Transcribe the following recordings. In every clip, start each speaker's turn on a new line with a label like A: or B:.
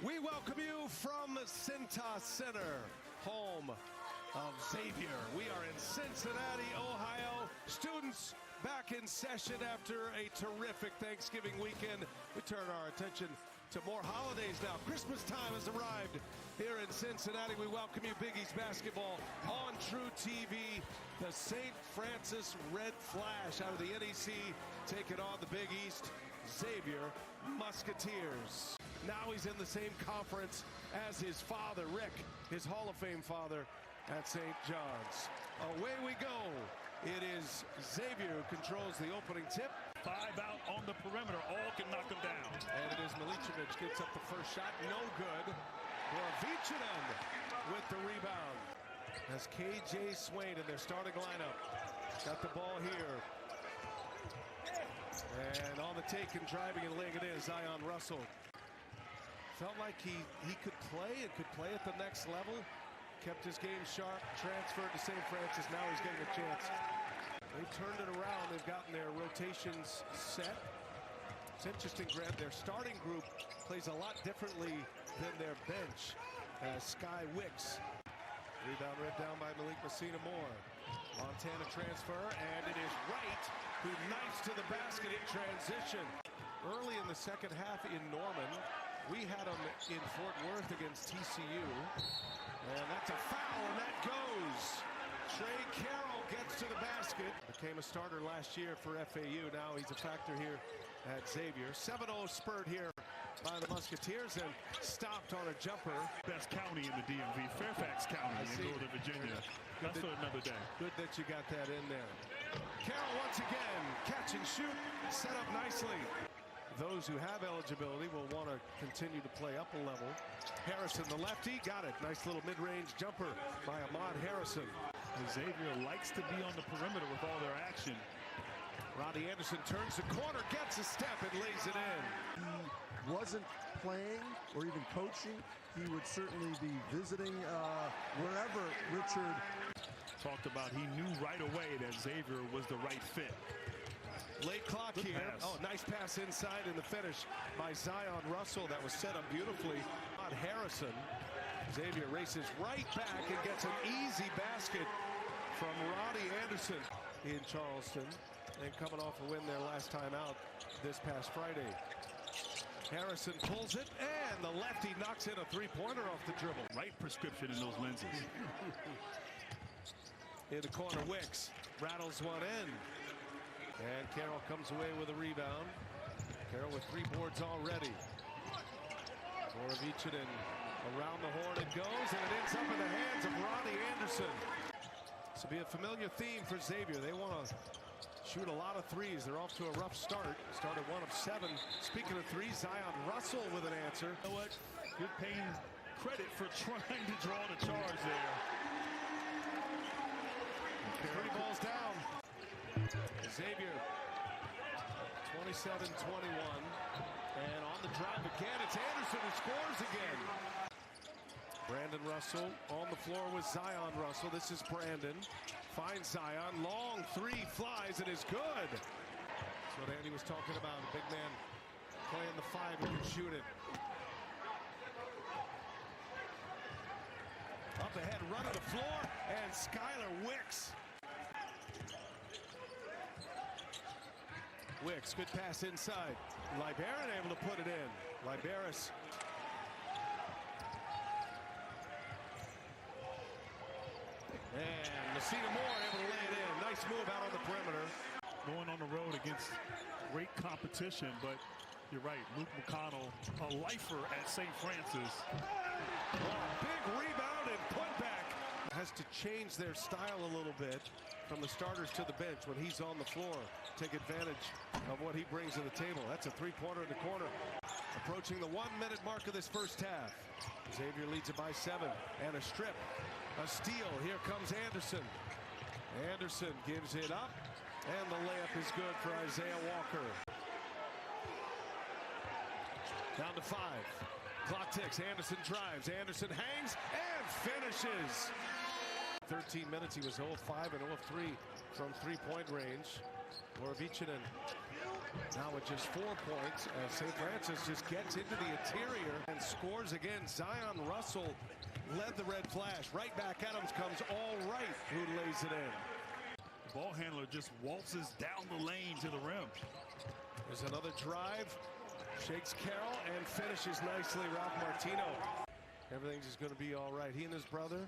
A: We welcome you from Cintas Center, home of Xavier. We are in Cincinnati, Ohio. Students back in session after a terrific Thanksgiving weekend. We turn our attention to more holidays now. Christmas time has arrived here in Cincinnati. We welcome you, Big East basketball on True TV. The St. Francis Red Flash out of the NEC taking on the Big East Xavier Musketeers. Now he's in the same conference as his father, Rick, his Hall of Fame father at St. John's. Away we go. It is Xavier who controls the opening tip.
B: 5 out on the perimeter. All can knock him down.
A: And it is Milicevic gets up the first shot. No good. Borovicinen with the rebound. As KJ Swain in their starting lineup. Got the ball here. And on the take and driving and laying it in, Zion Russell. Felt like he could play and could play at the next level. Kept his game sharp, transferred to St. Francis. Now he's getting a chance. They've turned it around. They've gotten their rotations set. It's interesting, Grant. Their starting group plays a lot differently than their bench. Sky Wicks. Rebound ripped down by Malik Messina Moore. Montana transfer, and it is Wright who knifes to the basket in transition. Early in the second half in Norman, we had him in Fort Worth against TCU. And that's a foul, and that goes. Trey Carroll gets to the basket. Became a starter last year for FAU. Now he's a factor here at Xavier. 7-0 spurt here by the Musketeers and stopped on a jumper.
B: Best county in the DMV, Fairfax County in Northern Virginia. That's for another day.
A: Good that you got that in there. Carroll once again, catch and shoot, set up nicely. Those who have eligibility will want to continue to play up a level. Harrison, the lefty, got it. Nice little mid-range jumper by Ahmad Harrison.
B: Xavier likes to be on the perimeter with all their action.
A: Roddy Anderson turns the corner, gets a step, and lays it in.
C: He wasn't playing or even coaching. He would certainly be visiting wherever Richard
B: talked about. He knew right away that Xavier was the right fit.
A: Late clock
B: Good
A: here.
B: pass.
A: Oh, nice pass inside in the finish by Zion Russell. That was set up beautifully on Harrison. Xavier races right back and gets an easy basket from Roddy Anderson in Charleston. And coming off a win their last time out this past Friday. Harrison pulls it, and the lefty knocks in a three-pointer off the dribble.
B: Right prescription in those lenses.
A: In the corner, Wicks rattles one in. And Carroll comes away with a rebound. Carroll with 3 boards already. Borovicinen around the horn it goes, and it ends up in the hands of Roddy Anderson. This will be a familiar theme for Xavier. They want to shoot a lot of threes. They're off to a rough start. Started 1 of 7. Speaking of threes, Zion Russell with an answer.
B: You know what? You're paying credit for trying to draw the charge there.
A: 3 balls down. Xavier 27-21, and on the drive again, it's Anderson who scores again. Brandon Russell on the floor with Zion Russell. This is Brandon. Finds Zion. Long 3 flies and is good. That's what Andy was talking about. A big man playing the 5 who can shoot it. Up ahead, run to the floor, and Skylar Wicks. Wicks, good pass inside. Liberan able to put it in. Liberis. And Messina Moore able to lay it in. Nice move out on the perimeter.
B: Going on the road against great competition, but you're right. Luke McConnell, a lifer at St. Francis.
A: Oh, big rebound and putback. Has to change their style a little bit from the starters to the bench when he's on the floor. Take advantage of what he brings to the table. That's a 3-pointer in the corner. Approaching the 1-minute mark of this first half. Xavier leads it by 7. And a strip. A steal. Here comes Anderson. Anderson gives it up. And the layup is good for Isaiah Walker. Down to 5. Clock ticks. Anderson drives. Anderson hangs and finishes. 13 minutes. He was 0 of 5 and 0 of 3 from 3-point range. Borovicinen Now with just 4 points, as St. Francis just gets into the interior and scores again. Zion Russell led the red flash. Right back at him comes All Right, who lays it in.
B: The ball handler just waltzes down the lane to the rim.
A: There's another drive. Shakes Carroll and finishes nicely. Ralph Martino. Everything's just going to be all right. He and his brother,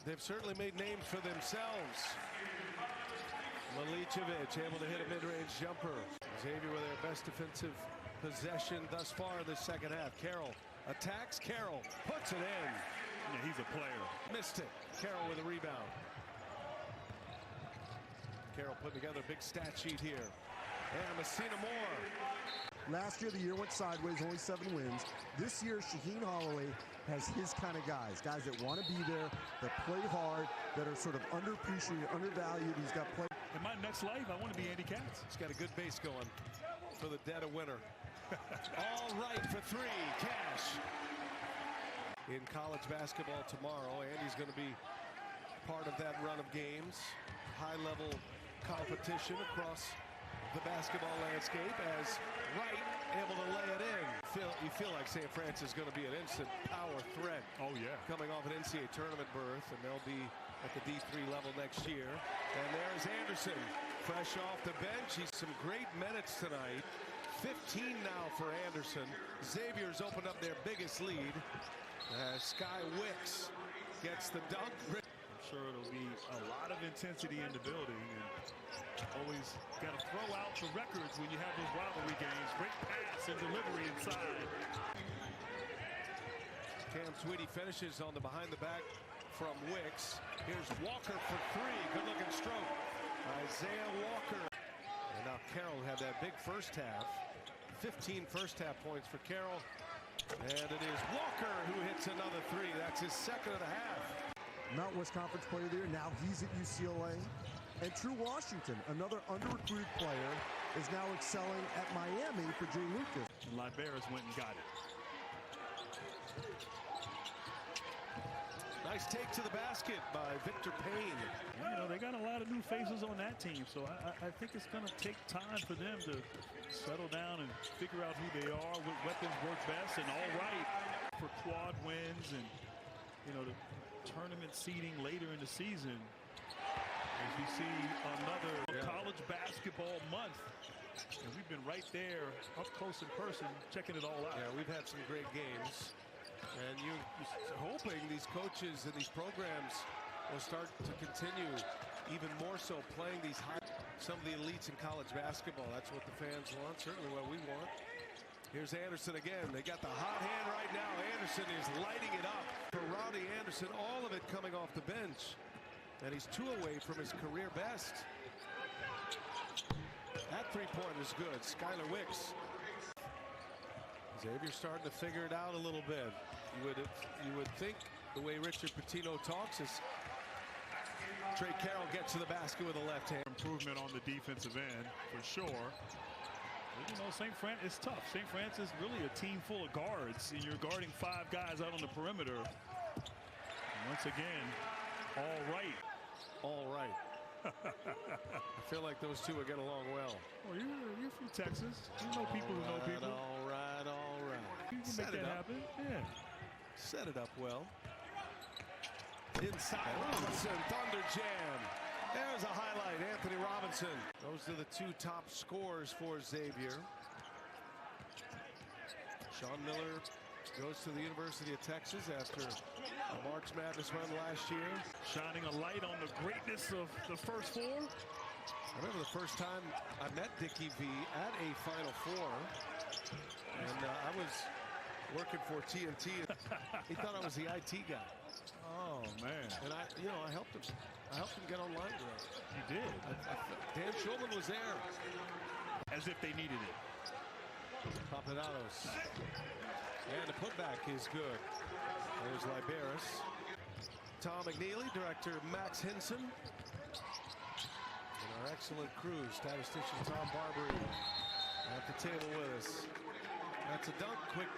A: they've certainly made names for themselves. Milicevic able to hit a mid-range jumper. Xavier with their best defensive possession thus far in the second half. Carroll attacks. Carroll puts it in.
B: Yeah, he's a player.
A: Missed it. Carroll with a rebound. Carroll putting together a big stat sheet here. And Messina Moore.
C: Last year, the year went sideways, only 7 wins. This year, Shaheen Holloway has his kind of guys that want to be there, that play hard, that are sort of underappreciated, undervalued. He's got play.
B: In my next life, I want to be Andy Katz.
A: He's got a good base going for the dead of winter. All right for 3. Cash. In college basketball tomorrow, Andy's going to be part of that run of games. High-level competition across the basketball landscape as Wright able to lay it in. You feel like St. Francis is going to be an instant power threat.
B: Oh, yeah.
A: Coming off an NCAA tournament berth, and they'll be at the D3 level next year. And there's Anderson, fresh off the bench. He's some great minutes tonight. 15 now for Anderson. Xavier's opened up their biggest lead. Sky Wicks gets the dunk.
B: I'm sure it'll be a lot of intensity in the building. And always got to throw out the records when you have those rivalry games. Great pass and delivery inside.
A: Cam Tweedy finishes on the behind the back from Wicks. Here's Walker for 3. Good looking stroke. Isaiah Walker. And now Carroll had that big first half. 15 first half points for Carroll. And it is Walker who hits another 3. That's his second of the half.
C: Mountain West Conference player there. Now he's at UCLA. And True Washington, another under-recruited player, is now excelling at Miami for Jay Lucas.
B: And Liberis went and got it.
A: Nice take to the basket by Victor Payne.
B: You know, they got a lot of new faces on that team, so I think it's going to take time for them to settle down and figure out who they are, what weapons work best, and All Right for quad wins and, you know, the tournament seeding later in the season. As we see another college basketball month. And we've been right there up close in person checking it all out.
A: Yeah, we've had some great games. And you're hoping these coaches and these programs will start to continue even more so playing these some of the elites in college basketball. That's what the fans want, certainly what we want. Here's Anderson again. They got the hot hand right now. Anderson is lighting it up for Rowdy Anderson. All of it coming off the bench. And he's 2 away from his career best. That 3-point is good. Skylar Wicks. Xavier starting to figure it out a little bit. You would think the way Richard Pitino talks is Trey Carroll gets to the basket with a left hand.
B: Improvement on the defensive end for sure. But, you know, St. Francis, it's tough. St. Francis is really a team full of guards, and you're guarding 5 guys out on the perimeter. And once again, All Right.
A: All Right. I feel like those two would get along well.
B: Well, you're from Texas. You know people who know people.
A: All right, all right.
B: You can make that happen. Yeah.
A: Set it up well. Inside Robinson, Thunder Jam. There's a highlight, Anthony Robinson. Those are the 2 top scorers for Xavier. Sean Miller goes to the University of Texas after a March Madness run last year.
B: Shining a light on the greatness of the first 4.
A: I remember the first time I met Dickie V at a Final Four. And I was working for TNT. He thought I was the IT guy.
B: Oh, man.
A: And I helped him. I helped him get online with it.
B: You did.
A: Dan Schulman was there.
B: As if they needed it.
A: Papadatos. And the putback is good. There's Liberis. Tom McNeely, director Max Hinson. And our excellent crew, statistician Tom Barbary at the table with us. That's a dunk, quick.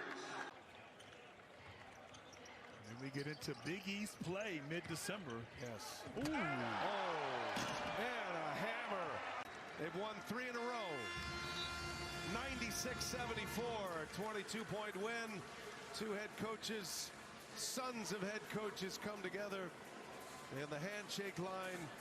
B: And we get into Big East play mid-December.
A: Yes.
B: Ooh.
A: Oh, and a hammer. They've won 3 in a row. 96-74, 22-point win. Two head coaches, sons of head coaches, come together in the handshake line.